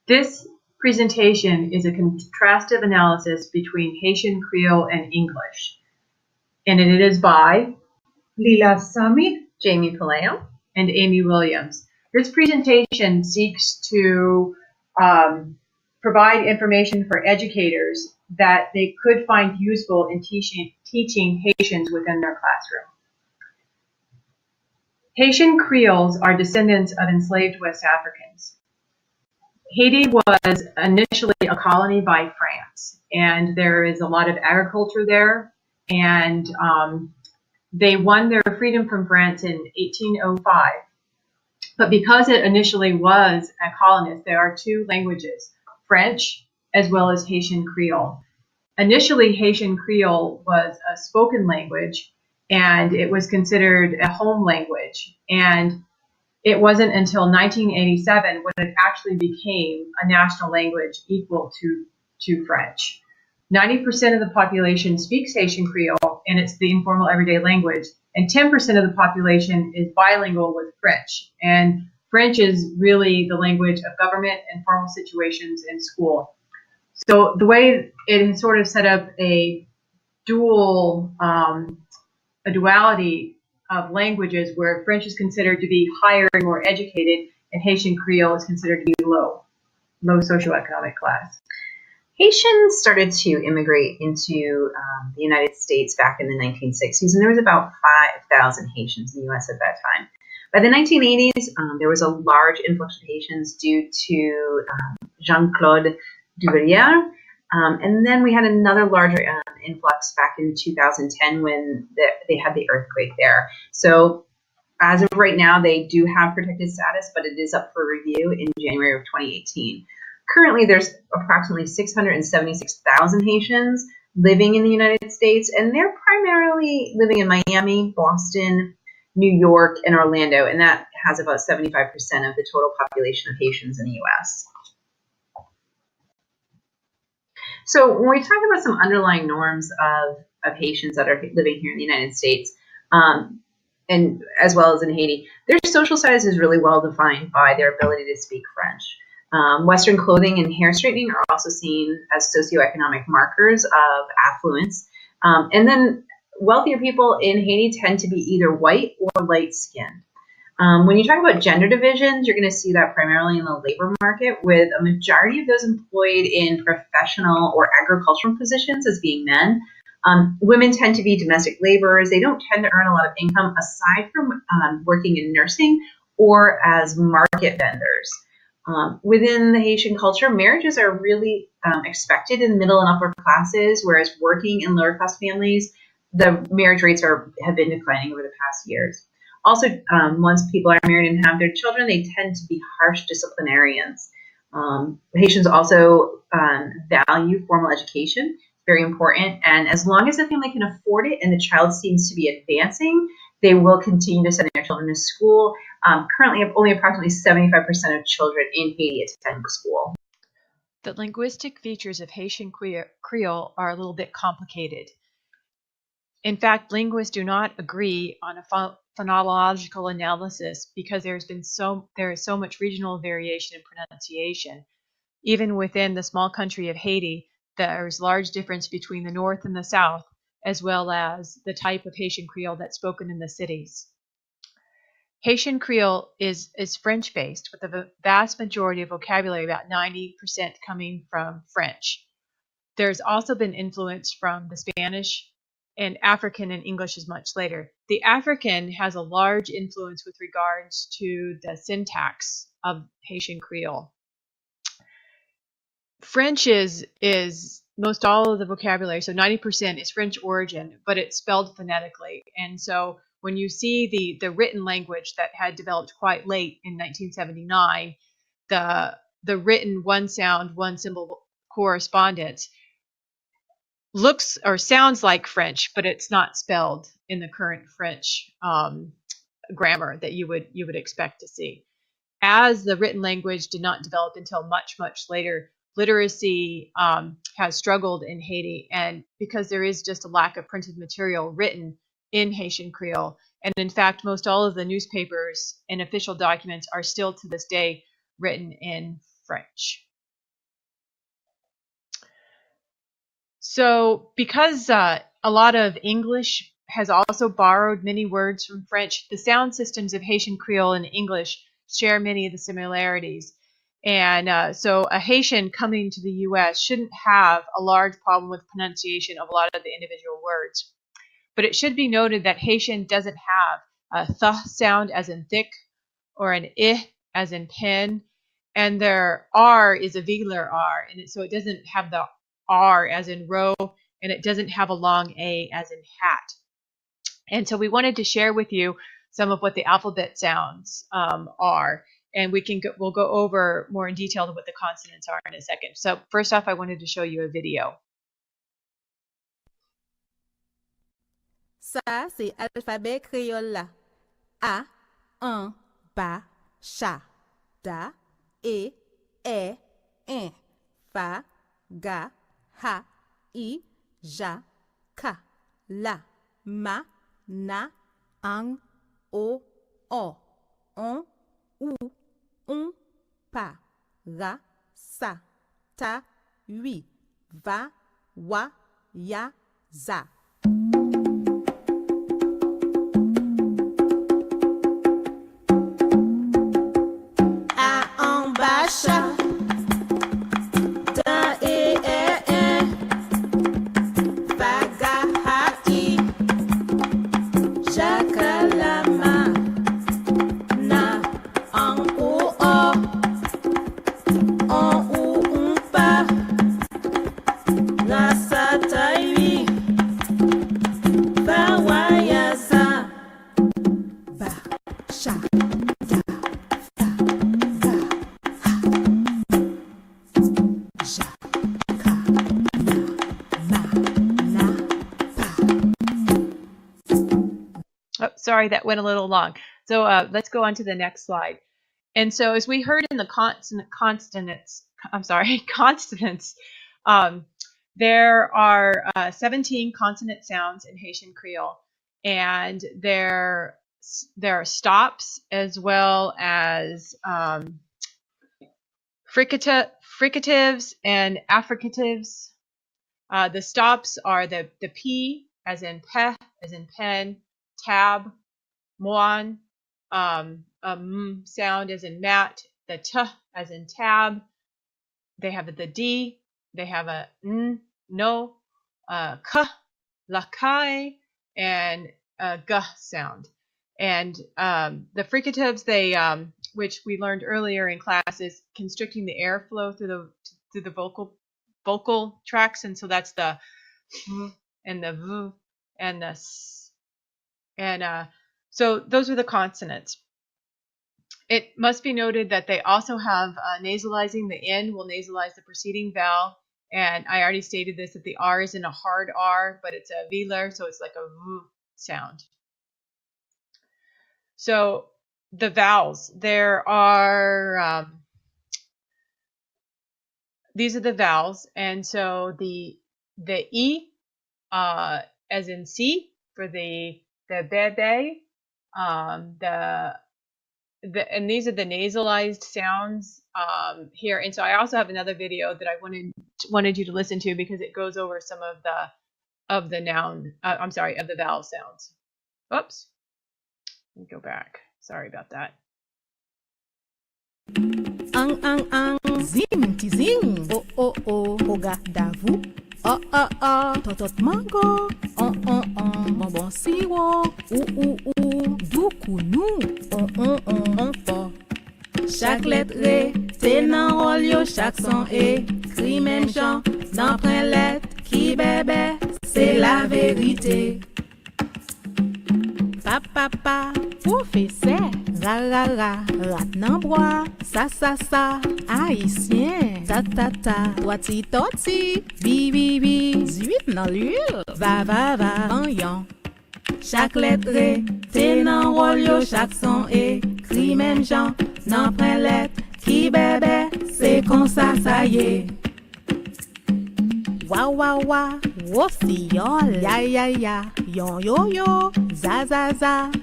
This presentation is a contrastive analysis between Haitian Creole and English, and it is by Lila Sami, Jamie Palayo, and Amy Williams. This presentation seeks to provide information for educators that they could find useful in teaching Haitians within their classroom. Haitian Creoles are descendants of enslaved West Africans. Haiti was initially a colony by France, and there is a lot of agriculture there, and they won their freedom from France in 1805. But because it initially was a colonist, there are two languages, French as well as Haitian Creole. Initially, Haitian Creole was a spoken language, and it was considered a home language. And it wasn't until 1987 when it actually became a national language equal to French. 90% of the population speaks Haitian Creole, and it's the informal everyday language. And 10% of the population is bilingual with French. And French is really the language of government and formal situations in school. So the way it has sort of set up a duality of languages where French is considered to be higher and more educated, and Haitian Creole is considered to be low socioeconomic class. Haitians started to immigrate into the United States back in the 1960s, and there was about 5,000 Haitians in the U.S. at that time. By the 1980s, there was a large influx of Haitians due to Jean-Claude Duvalier, and then we had another larger influx back in 2010 when they had the earthquake there. So as of right now, they do have protected status, but it is up for review in January of 2018. Currently, there's approximately 676,000 Haitians living in the United States, and they're primarily living in Miami, Boston, New York, and Orlando, and that has about 75% of the total population of Haitians in the U.S. So when we talk about some underlying norms of Haitians that are living here in the United States, and as well as in Haiti, their social status is really well defined by their ability to speak French. Western clothing and hair straightening are also seen as socioeconomic markers of affluence. And then wealthier people in Haiti tend to be either white or light-skinned. When you talk about gender divisions, you're going to see that primarily in the labor market, with a majority of those employed in professional or agricultural positions as being men. Women tend to be domestic laborers. They don't tend to earn a lot of income aside from working in nursing or as market vendors. Within the Haitian culture, marriages are really expected in middle and upper classes, whereas working in lower class families, the marriage rates have been declining over the past years. Also, once people are married and have their children, they tend to be harsh disciplinarians. Haitians also value formal education, very important, and as long as the family can afford it and the child seems to be advancing, they will continue to send their children to school. Currently, only approximately 75% of children in Haiti attend school. The linguistic features of Haitian Creole are a little bit complicated. In fact, linguists do not agree on a phonological analysis because there is so much regional variation in pronunciation. Even within the small country of Haiti, there is large difference between the north and the south, as well as the type of Haitian Creole that's spoken in the cities. Haitian Creole is French-based, with the vast majority of vocabulary, about 90%, coming from French. There's also been influence from the Spanish, and African and English is much later. The African has a large influence with regards to the syntax of Haitian Creole. French is most all of the vocabulary, so 90% is French origin, but it's spelled phonetically. And so when you see the written language that had developed quite late in 1979, the written one sound, one symbol correspondence looks or sounds like French, but it's not spelled in the current French grammar that you would expect to see. As the written language did not develop until much later, literacy has struggled in Haiti, and because there is just a lack of printed material written in Haitian Creole, and in fact most all of the newspapers and official documents are still to this day written in French. So because a lot of English has also borrowed many words from French, the sound systems of Haitian Creole and English share many of the similarities. And so a Haitian coming to the U.S. shouldn't have a large problem with pronunciation of a lot of the individual words. But it should be noted that Haitian doesn't have a th sound as in thick or an I as in pen, and their R is a velar R, and so it doesn't have the R as in row, and it doesn't have a long A as in hat. And so we wanted to share with you some of what the alphabet sounds are, and we'll go over more in detail what the consonants are in a second. So first off, I wanted to show you a video. Ça, c'est alphabet créole là. A, un, ba, cha, da, e, in, fa, ga, ha, I, ja, ka, la, ma, na, ang, o, on, ou, pa, ra, sa, ta, wi, va, wa, ya, za. Cha, da, in, fa, ga, ha, I, ja, ka, la, ma, na, ang, o, on, ou, pa, ra, sa, ta, wi, va, wa, ya, za, ba, cha. Oh, sorry, that went a little long. So let's go on to the next slide. And so as we heard in the consonants, there are 17 consonant sounds in Haitian Creole, and there are stops as well as fricatives and affricatives. The stops are the P as in pe, as in pen, tab, moan, sound as in mat, the t as in tab. They have the D, they have a n, no, k, la kai, and g sound. And the fricatives, they which we learned earlier in class, is constricting the airflow through the vocal tracts, and so that's the and the v and the s. And so those are the consonants. It must be noted that they also have nasalizing. The N will nasalize the preceding vowel. And I already stated this, that the R is in a hard R, but it's a velar, so it's like a V sound. So the vowels, there are, these are the vowels. And so the E, as in C, for the bebe, and these are the nasalized sounds here. And so I also have another video that I wanted you to listen to, because it goes over some of the vowel sounds. Oops. Let me go back. Sorry about that. Ang, zing, tizing, oh, hoga, davu, totot mango, bonbon siwo, ou, doukou nou, on fo. Chaque lettre te nan rôle yo, chaque son écrit même chant, nan pren lettre qui bébé, c'est la vérité. Pa, professeur, ra, rat nan bois, sa, haïtien, ta, toti, bi, zuit nan l'huile, va, banyan. Chaque lettre, te nan rôle yo, chaque son écrit même chant, nan pren lettre, qui bébé, c'est comme ça y est. Wa, wo fiole, ya, yon yo, za,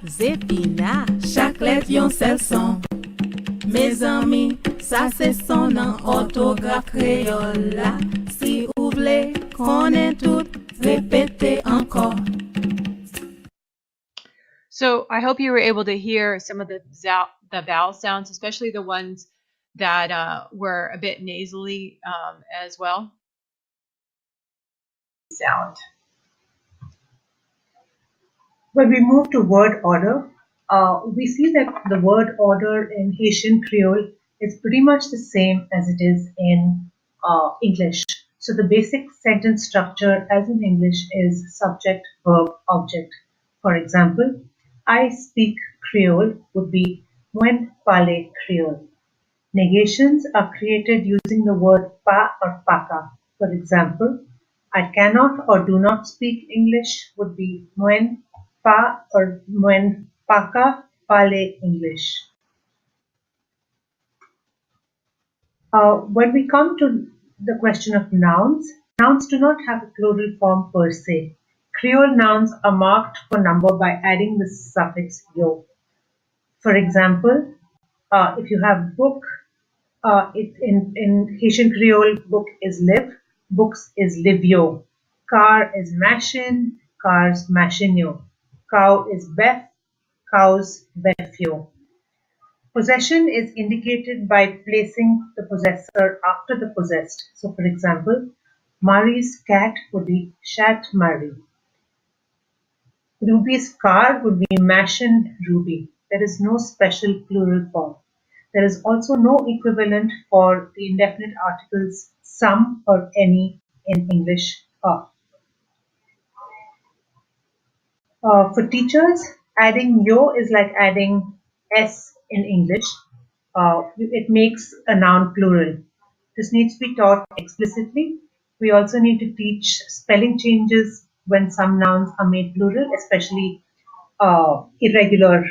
zépina. Chaque lettre yon sel son. Mes amis, ça c'est son en orthographe créole là. Si ou vle connaît tout, répétez encore. So I hope you were able to hear some of the vowel sounds, especially the ones that were a bit nasally as well. Sound. When we move to word order, we see that the word order in Haitian Creole is pretty much the same as it is in English. So the basic sentence structure as in English is subject, verb, object. For example, I speak Creole would be Mwen parle Creole. Negations are created using the word pa or paka. For example, I cannot or do not speak English would be Mwen pa or Mwen paka pale English. When we come to the question of nouns, nouns do not have a plural form per se. Creole nouns are marked for number by adding the suffix yo. For example, if you have book, in Haitian Creole, book is live, books is livio. Car is machine, cars machinio. Cow is bef, cows befio. Possession is indicated by placing the possessor after the possessed. So, for example, Marie's cat would be chat Marie. Ruby's car would be machine Ruby. There is no special plural form. There is also no equivalent for the indefinite articles some or any in English. For teachers, adding yo is like adding s in English. It makes a noun plural. This needs to be taught explicitly. We also need to teach spelling changes when some nouns are made plural, especially irregular,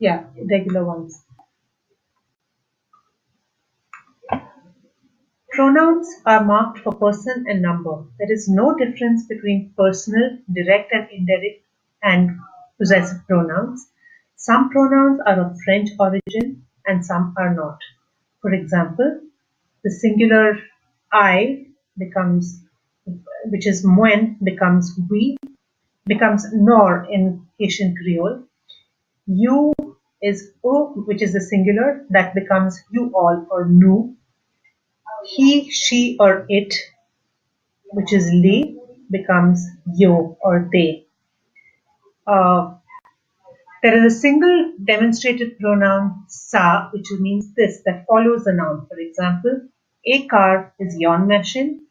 irregular ones. Pronouns are marked for person and number. There is no difference between personal, direct and indirect and possessive pronouns. Some pronouns are of French origin and some are not. For example, the singular I becomes, which is mwen, becomes we, becomes nor in Haitian Creole. You is o, which is the singular, that becomes you all or nu. He, she, or it, which is li, becomes yo or they. Uh, there is a single demonstrated pronoun sa, which means this, that follows the noun. For example, a car is yon machine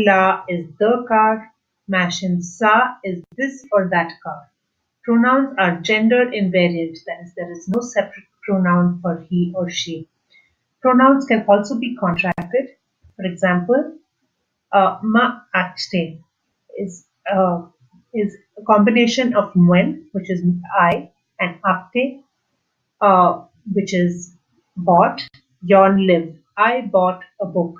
la is the car, machine sa is this or that car. Pronouns are gender invariant, that is, there is no separate pronoun for he or she. Pronouns can also be contracted. For example, ma acte is a combination of mwen, which is I, and acte, which is bought, yon live. I bought a book.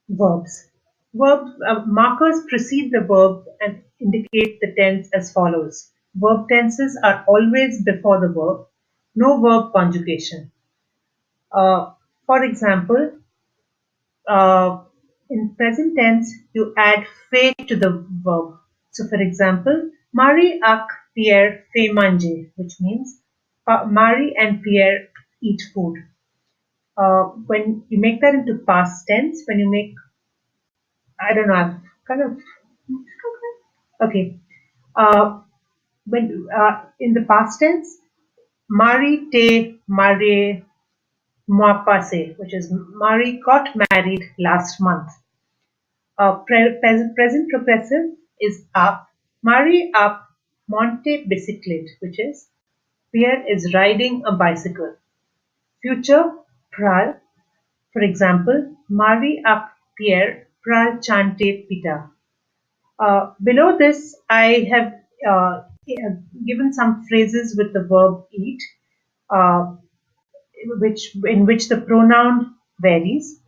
Verbs. Markers precede the verb and indicate the tense as follows. Verb tenses are always before the verb. No verb conjugation. For example, in present tense, you add fait to the verb. So, for example, Marie ak Pierre fait manger, which means Marie and Pierre eat food. When you make that into past tense, when you make, I don't know, I've kind of, okay. When in the past tense, Marie te mare mois passé, which is Marie got married last month. Present progressive is up. Marie up monte bicyclette, which is Pierre is riding a bicycle. Future pral. For example, Marie up Pierre pral chante pita. Below this, I have given some phrases with the verb eat, uh, in which the pronoun varies.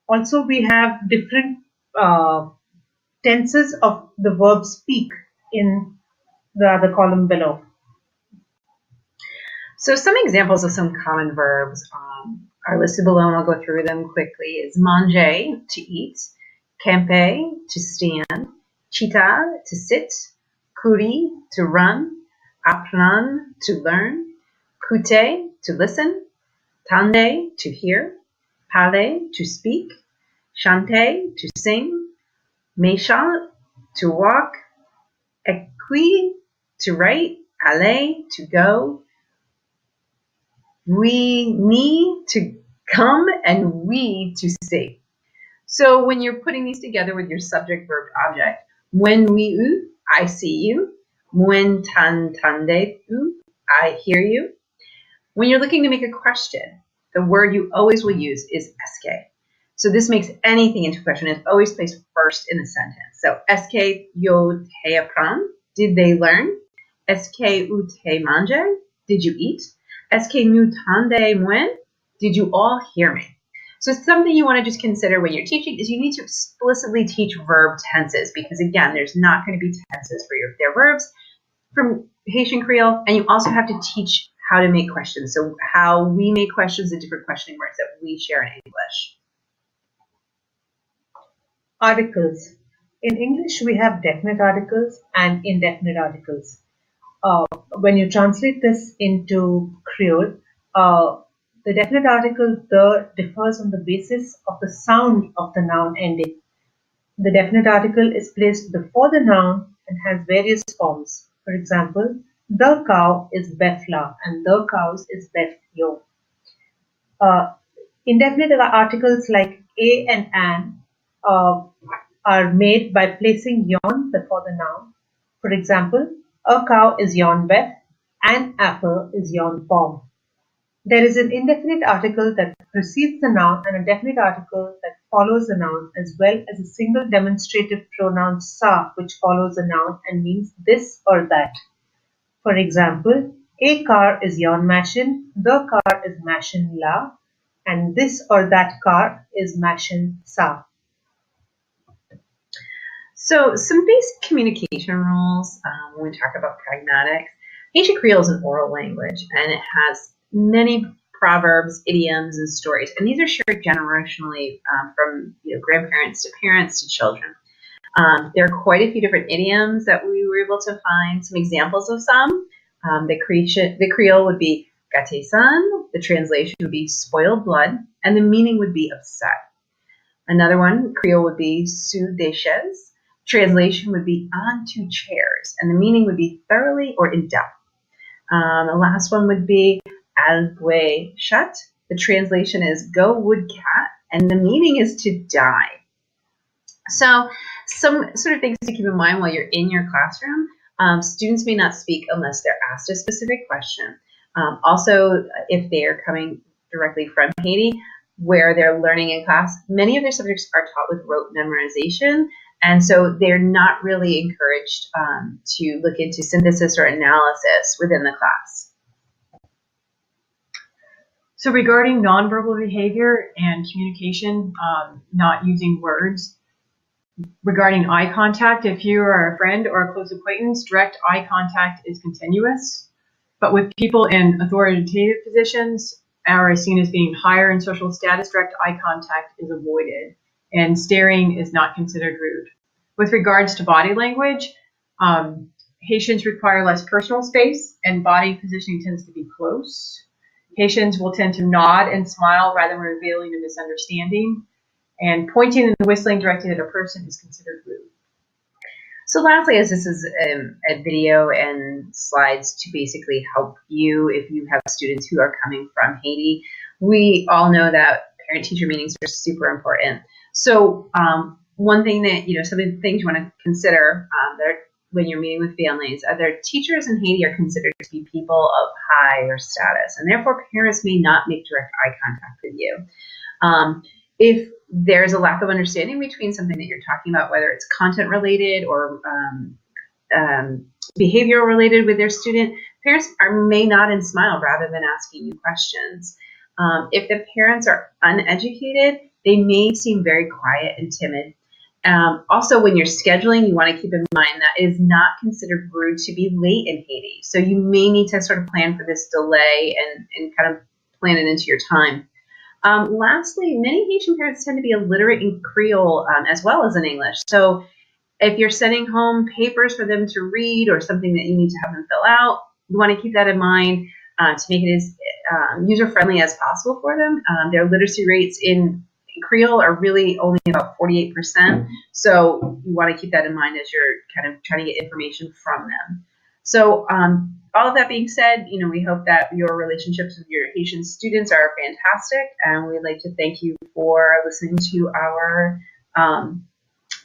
Also, we have different tenses of the verb speak in the other column below. So some examples of some common verbs are listed below, and I'll go through them quickly. Is manger, to eat, camper, to stand, chita, to sit, courir, to run, apprendre, to learn, écouter, to listen, tendre, to hear, parler, to speak, chanter, to sing, marcher, to walk, écrire, to write, aller, to go, venir, to come, and oui, to say. So when you're putting these together with your subject, verb, object, when oui, I see you. When t'entendez-vous, I hear you. When you're looking to make a question, the word you always will use is est-ce que. So this makes anything into a question. It's always placed first in the sentence. So est-ce que yo t'ai appris? Did they learn? Est-ce que vous t'ai mangé? Did you eat? Est-ce que nous tendez-moi? Did you all hear me? So something you want to just consider when you're teaching is you need to explicitly teach verb tenses, because again, there's not going to be tenses for their verbs from Haitian Creole, and you also have to teach how to make questions. So how we make questions, the different questioning words that we share in English. Articles. In English, we have definite articles and indefinite articles. When you translate this into Creole, the definite article the differs on the basis of the sound of the noun ending. The definite article is placed before the noun and has various forms. For example, the cow is befla and the cows is befyo. Indefinite articles like a and an are made by placing yon before the noun. For example, a cow is yon bef, an apple is yon pom. There is an indefinite article that precedes the noun and a definite article that follows the noun, as well as a single demonstrative pronoun sa, which follows the noun and means this or that. For example, a car is yon machine, the car is machine la, and this or that car is machine sa. So some basic communication rules when we talk about pragmatics. Haitian Creole is an oral language, and it has many proverbs, idioms, and stories. And these are shared generationally from grandparents to parents to children. There are quite a few different idioms that we were able to find some examples of some. The Creole would be gâté son, the translation would be spoiled blood, and the meaning would be upset. Another one, Creole, would be sous des chaises. Translation would be on two chairs, and the meaning would be thoroughly or in depth. The last one would be alboué chat. The translation is go wood cat, and the meaning is to die. So some sort of things to keep in mind while you're in your classroom. Students may not speak unless they're asked a specific question. Also, if they are coming directly from Haiti, where they're learning in class, many of their subjects are taught with rote memorization, and so they're not really encouraged to look into synthesis or analysis within the class. So regarding nonverbal behavior and communication, not using words, regarding eye contact, if you are a friend or a close acquaintance, direct eye contact is continuous. But with people in authoritative positions or seen as being higher in social status, direct eye contact is avoided, and staring is not considered rude. With regards to body language, Haitians require less personal space, and body positioning tends to be close. Haitians will tend to nod and smile rather than revealing a misunderstanding, and pointing and whistling directed at a person is considered rude. So lastly, as this is a video and slides to basically help you if you have students who are coming from Haiti, we all know that parent-teacher meetings are super important. So one thing that, some of the things you want to consider when you're meeting with families, their teachers in Haiti are considered to be people of higher status, and therefore parents may not make direct eye contact with you. If there's a lack of understanding between something that you're talking about, whether it's content related or behavioral related with their student, parents may nod and smile rather than asking you questions. If the parents are uneducated, they may seem very quiet and timid. Also, when you're scheduling, you want to keep in mind that it is not considered rude to be late in Haiti. So you may need to sort of plan for this delay and kind of plan it into your time. Lastly, many Haitian parents tend to be illiterate in Creole as well as in English. So if you're sending home papers for them to read or something that you need to have them fill out, you want to keep that in mind to make it as user-friendly as possible for them. Their literacy rates in Creole are really only about 48%. So you want to keep that in mind as you're kind of trying to get information from them. So all of that being said, we hope that your relationships with your Haitian students are fantastic, and we'd like to thank you for listening to our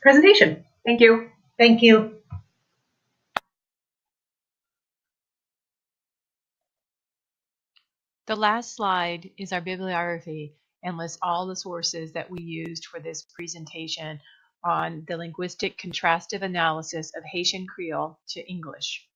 presentation. Thank you. Thank you. The last slide is our bibliography and lists all the sources that we used for this presentation on the linguistic contrastive analysis of Haitian Creole to English.